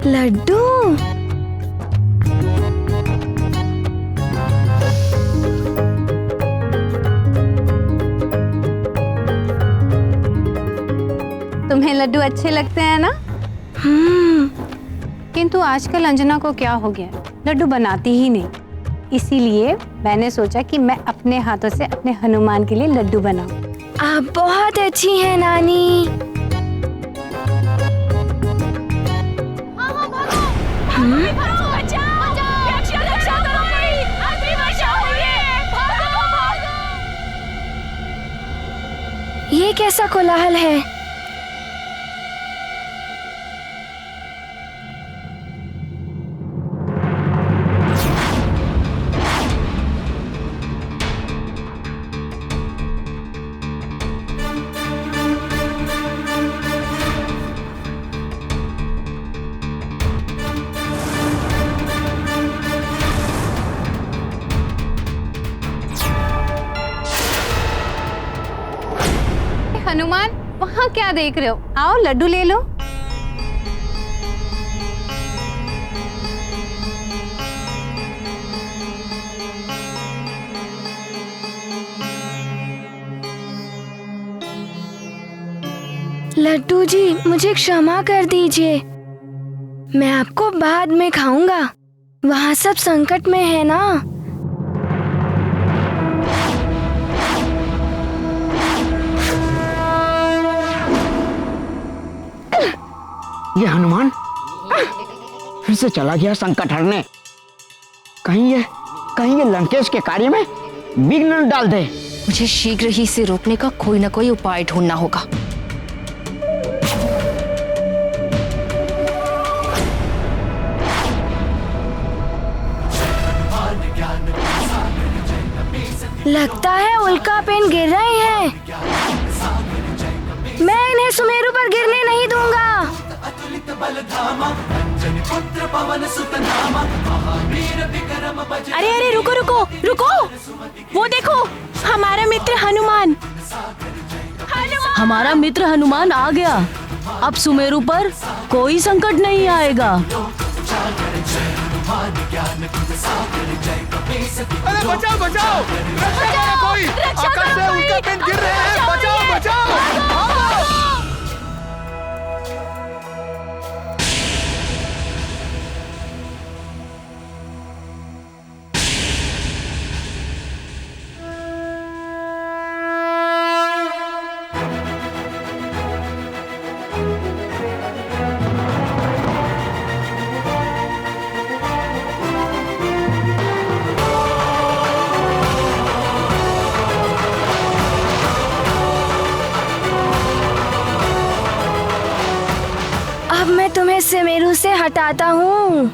लड्डू। तुम्हें लड्डू अच्छे लगते हैं ना? किंतु आजकल अंजना को क्या हो गया, लड्डू बनाती ही नहीं। इसीलिए मैंने सोचा कि मैं अपने हाथों से अपने हनुमान के लिए लड्डू बनाऊं। आप बहुत अच्छी हैं नानी। ये कैसा कोलाहल है? हनुमान, वहाँ क्या देख रहे हो? आओ लड्डू ले लो। लड्डू जी, मुझे क्षमा कर दीजिए। मैं आपको बाद में खाऊंगा। वहाँ सब संकट में है ना। ये हनुमान फिर से चला गया संकट हरने। कहीं ये लंकेश के कार्य में विघ्न न डाल दे। मुझे शीघ्र ही इसे रोकने का कोई ना कोई उपाय ढूंढना होगा। लगता है उल्का पिंड गिर रहे हैं। मैं इन्हें सुमेरु पर गिरने नहीं दूंगा। अरे अरे रुको रुको रुको, वो देखो हमारा मित्र हनुमान। हमारा मित्र हनुमान आ गया। अब सुमेरु पर कोई संकट नहीं आएगा। अरे बचाओ बचाओ, रक्षा करो कोई, आकाश से उल्का पिंड गिर रहे हैं, बचाओ बचाओ। अब मैं तुम्हें सुमेरु से हटाता हूँ।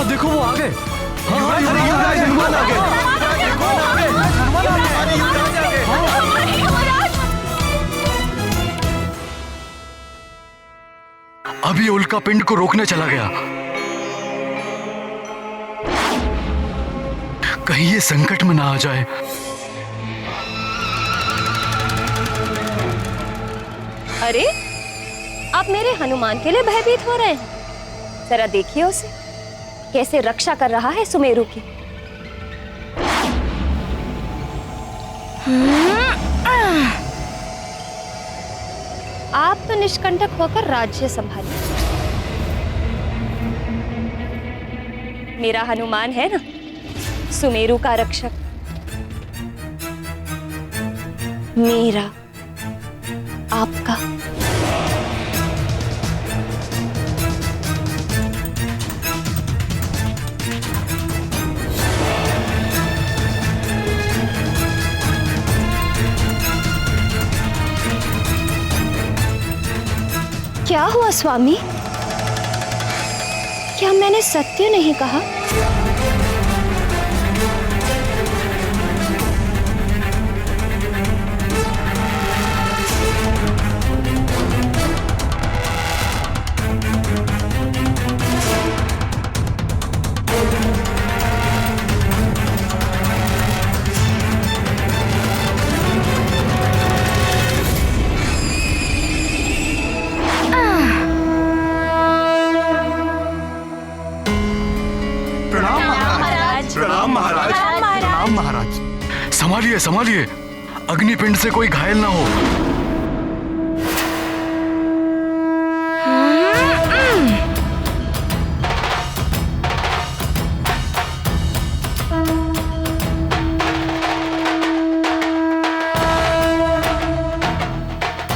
देखो वो आ गए। हनुमान आ गए। अभी उल्का पिंड को रोकने चला गया। कहीं ये संकट में ना आ जाए। अरे आप मेरे हनुमान के लिए भयभीत हो रहे हैं? जरा देखिए उसे, कैसे रक्षा कर रहा है सुमेरु की। आप तो निष्कंटक होकर राज्य संभालिए। मेरा हनुमान है ना सुमेरु का रक्षक। मेरा, आपका। क्या हुआ स्वामी? क्या मैंने सत्य नहीं कहा? प्रणाम महाराज। प्रणाम महाराज। संभालिए संभालिए, अग्निपिंड से कोई घायल ना हो।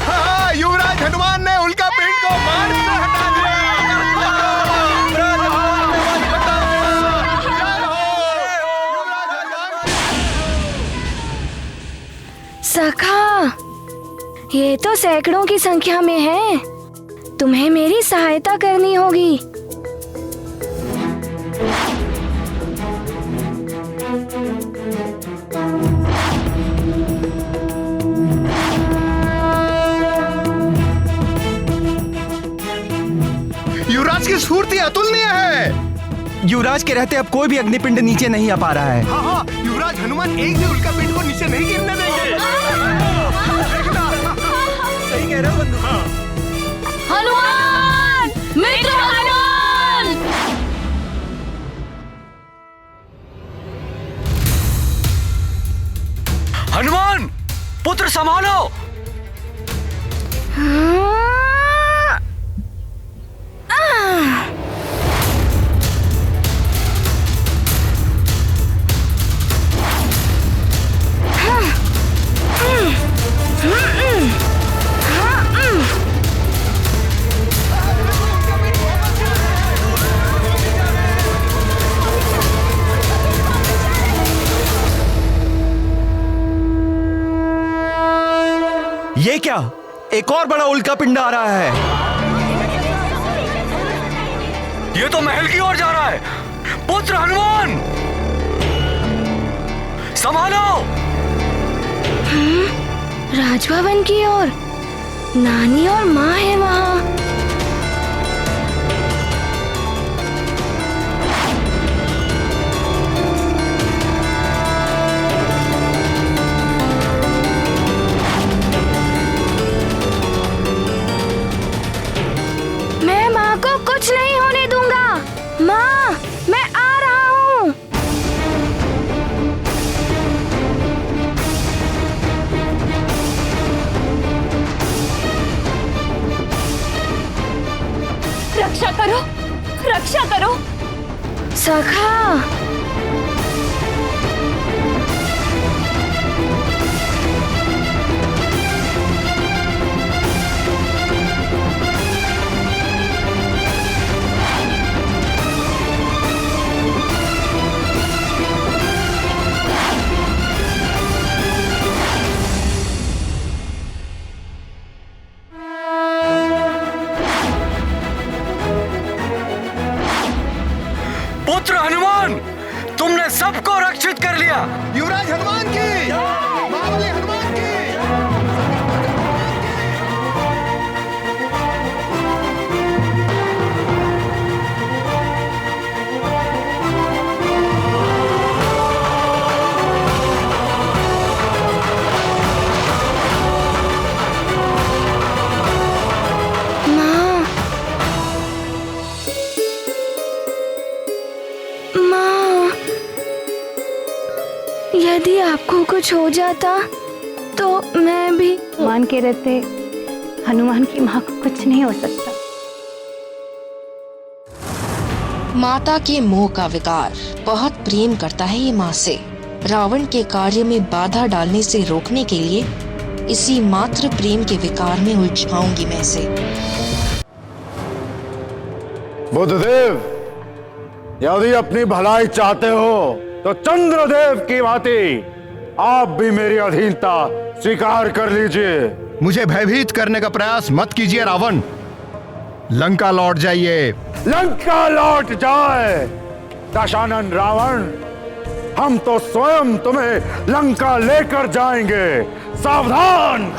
हाँ, युवराज हनुमान ने उल्का पिंड को मार से हटा दिया। सखा, ये तो सैकड़ों की संख्या में है। तुम्हें मेरी सहायता करनी होगी। युवराज की स्फूर्ति अतुलनीय है। युवराज के रहते अब कोई भी अग्निपिंड नीचे नहीं आ पा रहा है। हाँ हाँ, युवराज हनुमान एक भी उल्का पिंड को नीचे नहीं गिरने देंगे। सही कह रहे हो बंधु। हनुमान, मित्र हनुमान। हनुमान, पुत्र संभालो। ये क्या, एक और बड़ा उल्का पिंड आ रहा है। ये तो महल की ओर जा रहा है। पुत्र हनुमान, संभालो। राजभवन की ओर। नानी और माँ है वहाँ। मैं माँ को कुछ नहीं होने दूंगा। माँ, मैं आ रहा हूँ। रक्षा करो, रक्षा करो। सखा, पुत्र हनुमान, तुमने सबको रक्षित कर लिया। युवराज हनुमान की, महाबली हनुमान की। यदि आपको कुछ हो जाता तो मैं भी। हनुमान के रहते हनुमान की माँ को कुछ नहीं हो सकता। माता के मोह का विकार, बहुत प्रेम करता है ये माँ से। रावण के कार्य में बाधा डालने से रोकने के लिए इसी मात्र प्रेम के विकार में उलझाऊंगी मैं इसे। बुद्धदेव, यदि अपनी भलाई चाहते हो तो चंद्रदेव की भांति आप भी मेरी अधीनता स्वीकार कर लीजिए। मुझे भयभीत करने का प्रयास मत कीजिए रावण। लंका लौट जाइए। लंका लौट जाए दशानन रावण, हम तो स्वयं तुम्हें लंका लेकर जाएंगे, सावधान।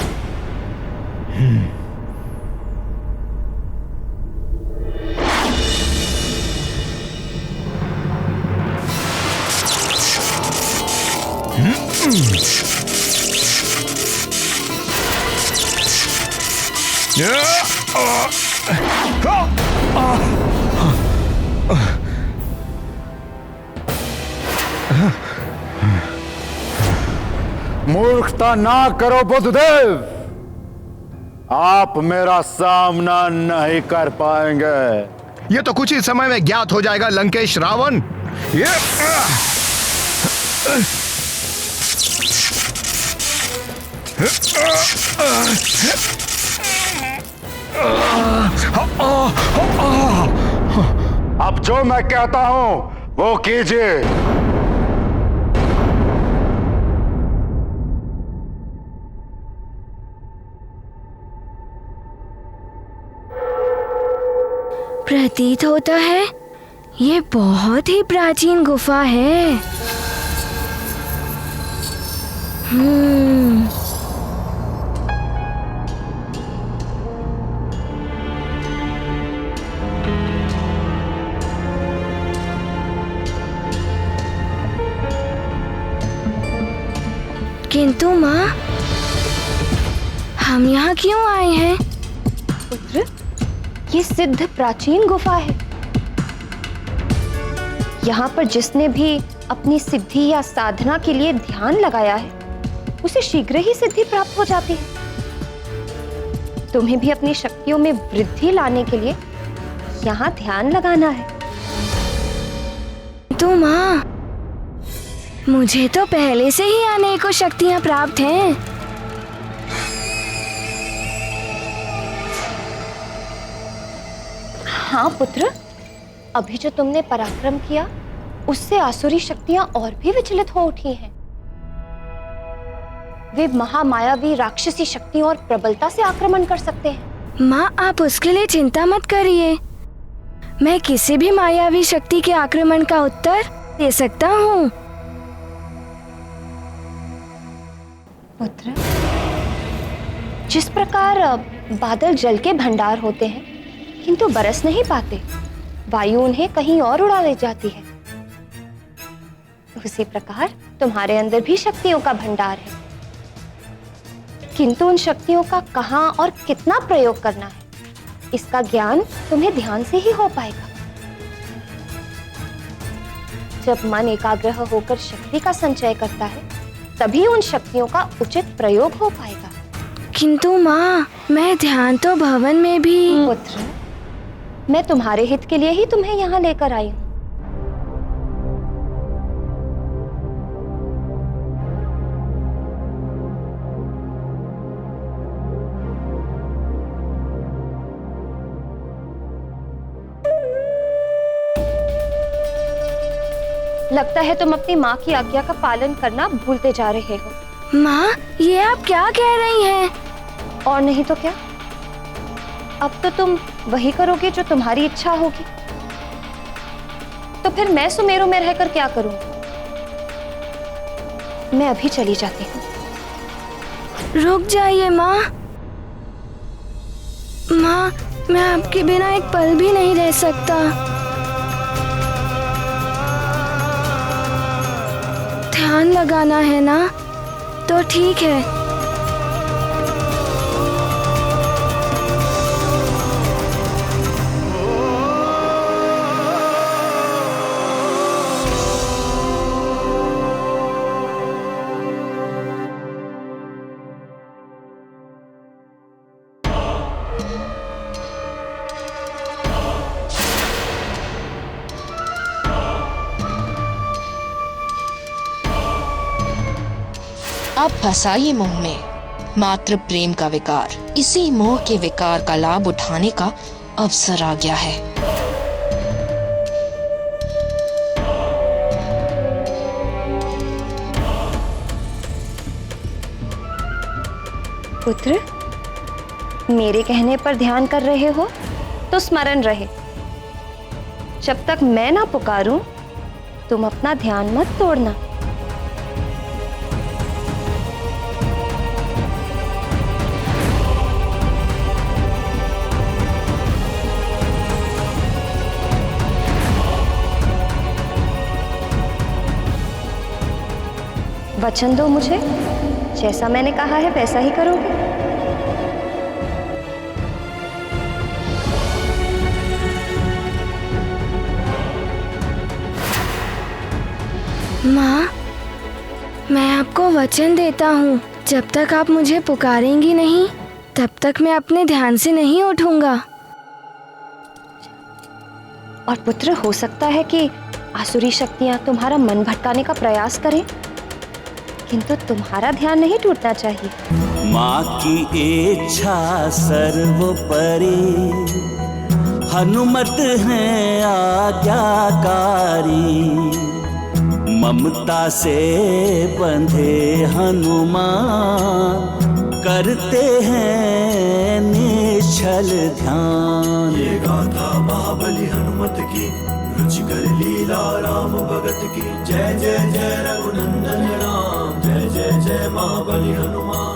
मूर्खता ना करो बुद्धदेव, आप मेरा सामना नहीं कर पाएंगे। ये तो कुछ ही समय में ज्ञात हो जाएगा लंकेश रावण। अब जो मैं कहता हूं वो कीजिए। प्रतीत होता है ये बहुत ही प्राचीन गुफा है। किंतु माँ, हम यहाँ क्यों आए हैं? पुत्र, ये सिद्ध प्राचीन गुफा है। यहाँ पर जिसने भी अपनी सिद्धि या साधना के लिए ध्यान लगाया है, उसे शीघ्र ही सिद्धि प्राप्त हो जाती है। तुम्हें भी अपनी शक्तियों में वृद्धि लाने के लिए यहाँ ध्यान लगाना है। तो माँ, मुझे तो पहले से ही अनेकों शक्तियाँ प्राप्त हैं। हाँ पुत्र, अभी जो तुमने पराक्रम किया उससे आसुरी शक्तियां और भी विचलित हो उठी हैं। वे महामायावी राक्षसी शक्तियों और प्रबलता से आक्रमण कर सकते हैं। माँ, आप उसके लिए चिंता मत करिए। मैं किसी भी मायावी शक्ति के आक्रमण का उत्तर दे सकता हूँ। पुत्र, जिस प्रकार बादल जल के भंडार होते हैं किंतु बरस नहीं पाते, वायु उन्हें कहीं और उड़ा ले जाती है, उसी प्रकार तुम्हारे अंदर भी शक्तियों का भंडार है, किंतु उन शक्तियों का कहाँ और कितना प्रयोग करना है, इसका ज्ञान तुम्हें ध्यान से ही हो पाएगा। जब मन एकाग्र होकर शक्ति का संचय करता है, तभी उन शक्तियों का उचित प्रयोग हो पाएगा। किंतु माँ, मैं ध्यान तो भवन में भी। पुत्र, मैं तुम्हारे हित के लिए ही तुम्हें यहाँ लेकर आई हूँ। लगता है तुम अपनी माँ की आज्ञा का पालन करना भूलते जा रहे हो। माँ, ये आप क्या कह रही हैं? और नहीं तो क्या, अब तो तुम वही करोगे जो तुम्हारी इच्छा होगी। तो फिर मैं सुमेरु में रहकर क्या करूंगी? मैं अभी चली जाती हूँ। रुक जाइए माँ। माँ, मैं आपके बिना एक पल भी नहीं रह सकता। ध्यान लगाना है ना, तो ठीक है। अब फंसा ये मोह में मात्र प्रेम का विकार। इसी मोह के विकार का लाभ उठाने का अवसर आ गया है। पुत्र, मेरे कहने पर ध्यान कर रहे हो तो तो स्मरण रहे, जब तक मैं ना पुकारूं तुम अपना ध्यान मत तोड़ना। वचन दो मुझे, जैसा मैंने कहा है वैसा ही करोगे। माँ, मैं आपको वचन देता हूँ, जब तक आप मुझे पुकारेंगी नहीं तब तक मैं अपने ध्यान से नहीं उठूंगा। और पुत्र, हो सकता है कि आसुरी शक्तियां तुम्हारा मन भटकाने का प्रयास करें, किंतु तुम्हारा ध्यान नहीं टूटना चाहिए। माँ की इच्छा सर्वोपरि, हनुमत है आज्ञाकारी। ममता से बंधे हनुमान, करते हैं निश्चल ध्यान। ये गाथा महाबली हनुमत की, रुचिकर लीला राम भगत की। जय जय जय रघुनंदन राम, जय जय जय महाबली हनुमान।